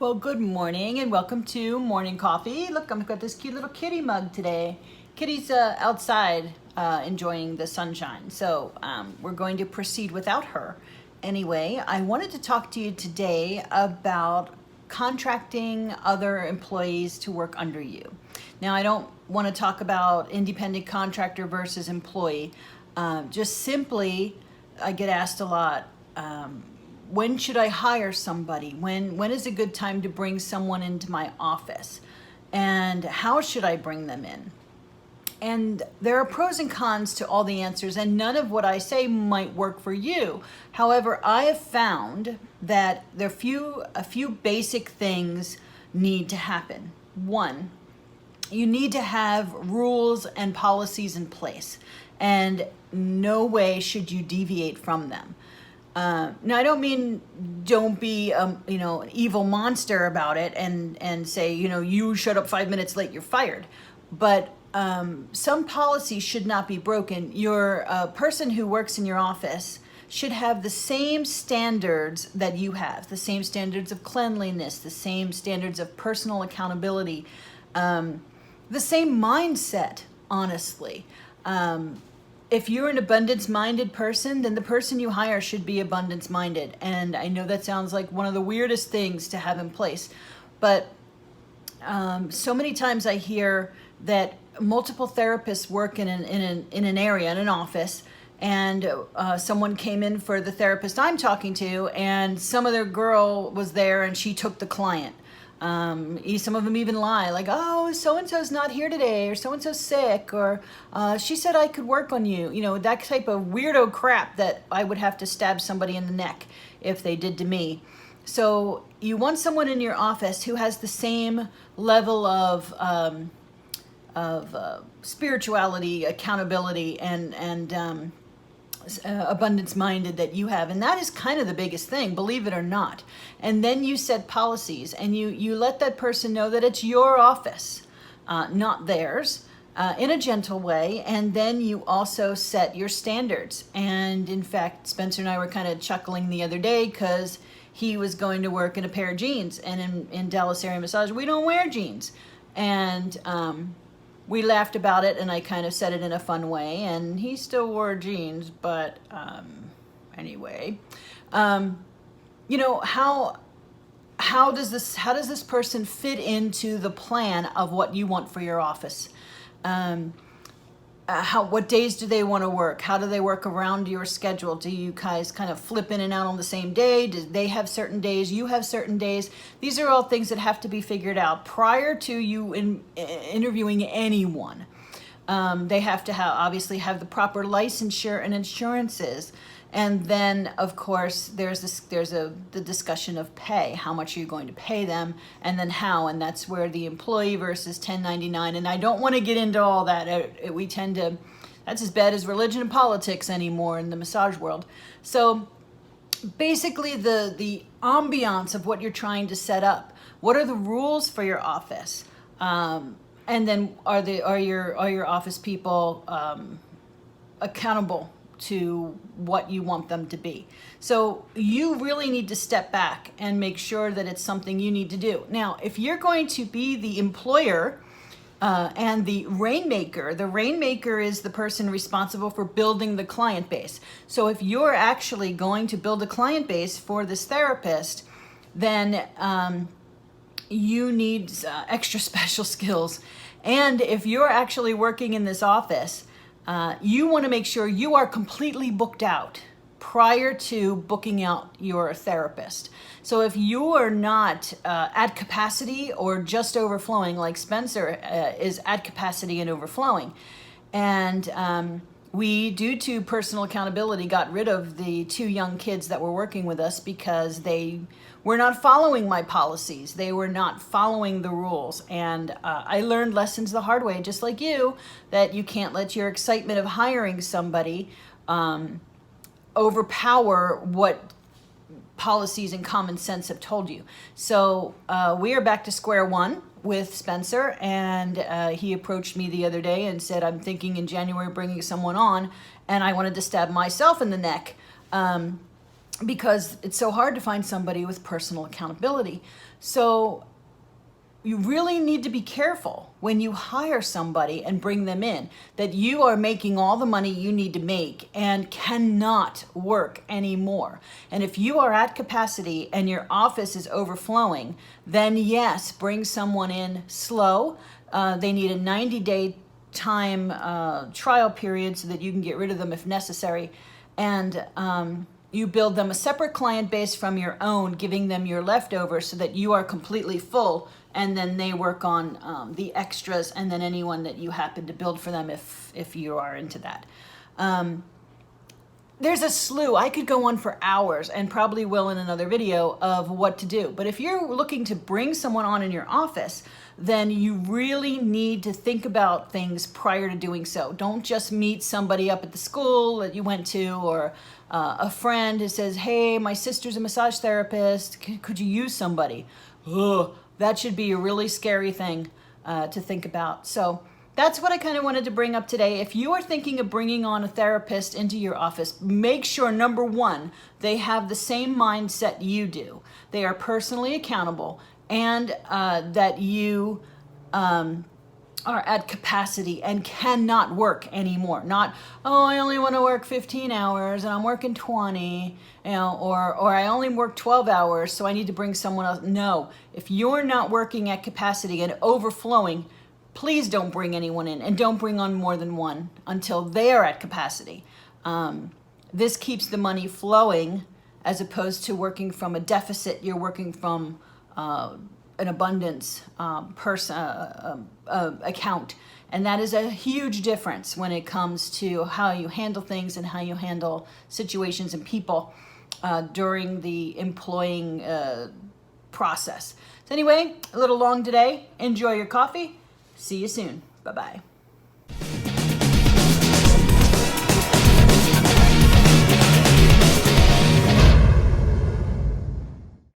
Well, good morning and welcome to Morning Coffee. Look, I've got this cute little kitty mug today. Kitty's outside enjoying the sunshine, so we're going to proceed without her. Anyway, I wanted to talk to you today about contracting other employees to work under you. Now, I don't want to talk about independent contractor versus employee. Just simply, I get asked a lot, when should I hire somebody? When is a good time to bring someone into my office? And how should I bring them in? And there are pros and cons to all the answers, and none of what I say might work for you. However, I have found that a few basic things need to happen. One, you need to have rules and policies in place, and no way should you deviate from them. Now, I don't mean don't be, an evil monster about it and say, you showed up 5 minutes late, you're fired. But some policies should not be broken. Your person who works in your office should have the same standards that you have, the same standards of cleanliness, the same standards of personal accountability, the same mindset, honestly. If you're an abundance-minded person, then the person you hire should be abundance-minded. And I know that sounds like one of the weirdest things to have in place, but so many times I hear that multiple therapists work in an area, in an office, and someone came in for the therapist I'm talking to, and some other girl was there and she took the client. Some of them even lie, like, oh, so-and-so's not here today, or so-and-so's sick, or she said I could work on you. That type of weirdo crap that I would have to stab somebody in the neck if they did to me. So you want someone in your office who has the same level of spirituality, accountability, and abundance-minded that you have, and that is kind of the biggest thing, believe it or not. And then you set policies, and you let that person know that it's your office, not theirs, in a gentle way. And then you also set your standards. And in fact, Spencer and I were kind of chuckling the other day because he was going to work in a pair of jeans, and in Dallas area massage we don't wear jeans, and we laughed about it, and I kind of said it in a fun way, and he still wore jeans, but anyway, how does this person fit into the plan of what you want for your office? What days do they want to work? How do they work around your schedule? Do you guys kind of flip in and out on the same day? Do they have certain days? You have certain days? These are all things that have to be figured out prior to you interviewing anyone. They have to obviously have the proper licensure and insurances. And then, of course, there's the discussion of pay. How much are you going to pay them, and then how? And that's where the employee versus 1099. And I don't want to get into all that. That's as bad as religion and politics anymore in the massage world. So basically, the ambiance of what you're trying to set up. What are the rules for your office? And then are your office people accountable to what you want them to be? So you really need to step back and make sure that it's something you need to do. Now, if you're going to be the employer and the rainmaker is the person responsible for building the client base. So if you're actually going to build a client base for this therapist, then you need extra special skills. And if you're actually working in this office, you want to make sure you are completely booked out prior to booking out your therapist. So if you are not at capacity or just overflowing, like Spencer is at capacity and overflowing, and we, due to personal accountability, got rid of the 2 young kids that were working with us because they were not following my policies. They were not following the rules. And I learned lessons the hard way, just like you, that you can't let your excitement of hiring somebody overpower what policies and common sense have told you. So we are back to square one with Spencer, and he approached me the other day and said, I'm thinking in January bringing someone on, and I wanted to stab myself in the neck. because it's so hard to find somebody with personal accountability. So you really need to be careful when you hire somebody and bring them in, that you are making all the money you need to make and cannot work anymore. And if you are at capacity and your office is overflowing, then yes, bring someone in slow. They need a 90-day time trial period so that you can get rid of them if necessary. And you build them a separate client base from your own, giving them your leftovers so that you are completely full, and then they work on the extras, and then anyone that you happen to build for them if you are into that. There's a slew. I could go on for hours, and probably will in another video, of what to do. But if you're looking to bring someone on in your office, then you really need to think about things prior to doing so. Don't just meet somebody up at the school that you went to, or a friend who says, hey, my sister's a massage therapist, could you use somebody? Ugh, that should be a really scary thing to think about. So that's what I kind of wanted to bring up today. If you are thinking of bringing on a therapist into your office, make sure, number one, they have the same mindset you do. They are personally accountable, and that you are at capacity and cannot work anymore. Not, oh, I only want to work 15 hours and I'm working 20, or I only work 12 hours, so I need to bring someone else. No, if you're not working at capacity and overflowing, please don't bring anyone in, and don't bring on more than one until they're at capacity. This keeps the money flowing, as opposed to working from a deficit. You're working from an abundance account. And that is a huge difference when it comes to how you handle things and how you handle situations and people during the employing process. So anyway, a little long today. Enjoy your coffee. See you soon. Bye-bye.